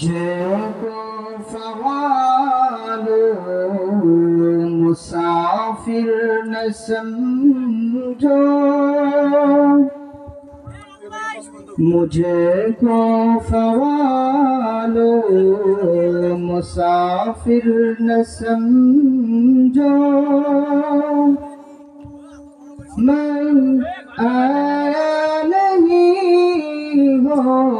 مجھے کو فوال مسافر نہ سمجھو، مجھے کو فوال مسافر نہ سمجھو، میں آیا نہیں ہوں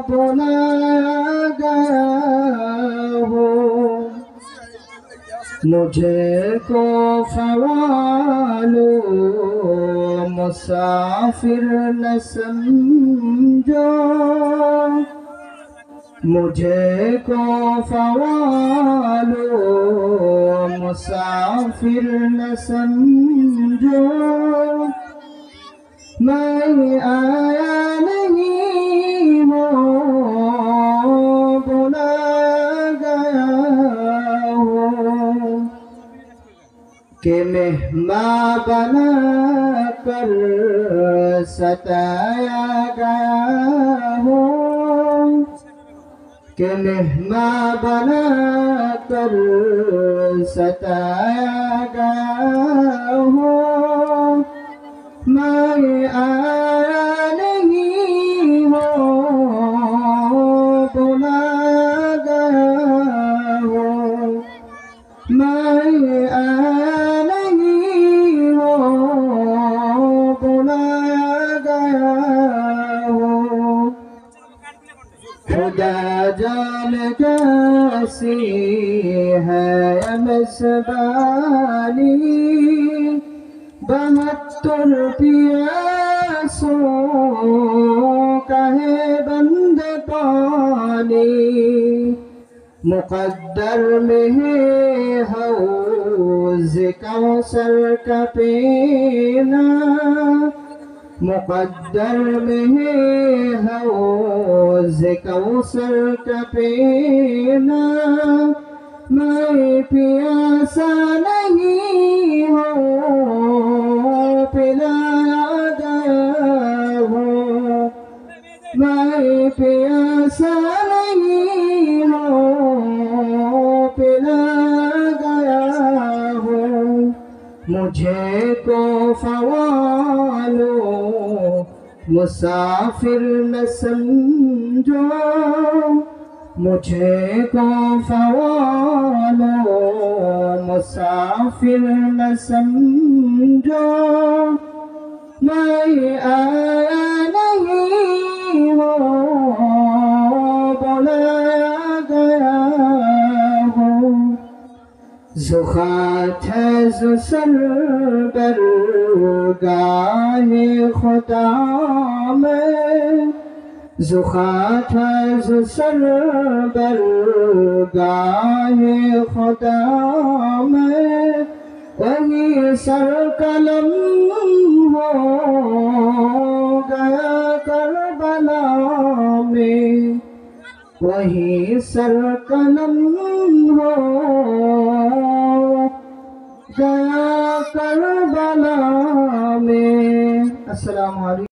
بلایا گیا ہوں، مجھے کو فوال مسافر نہ سمجھو، مجھے کو فوال مسافر نہ سمجھو، میں آیا نہیں ہوں بلایا گیا ہوں، کہ مہمان بنا کر ستایا گیا ہوں، کہ مہمان بنا کر ستایا گیا ہوں، میں آیا نہیں ہوں بلایا گیا ہوں، میں آیا نہیں ہوں بلایا گیا ہوں، خدا جان کیسی ہے مصبانی، 72 پیاسوں کا ہے بند پانی، مقدر میں ہے حوض کوثر کا پینا، مقدر میں ہے حوض کوثر کا پینا، میں پیاسا نہیں ہوں پلایا گیا ہوں، میں پیاسا نہیں ہوں پلایا گیا ہوں، مجھے کو فوال مسافر نہ سمجھو، مجھے کو فوال مسافر نہ سمجھو، میں آیا نہیں ہوں بلایا گیا ہوں، زخات ہے ز سر برگاہ خدا میں، زخات ہے ز سر برگاہ خدا میں، وہی سر قلم ہو گیا کربلا میں، وہی سر قلم ہو گیا کربلا میں۔ السلام علیکم۔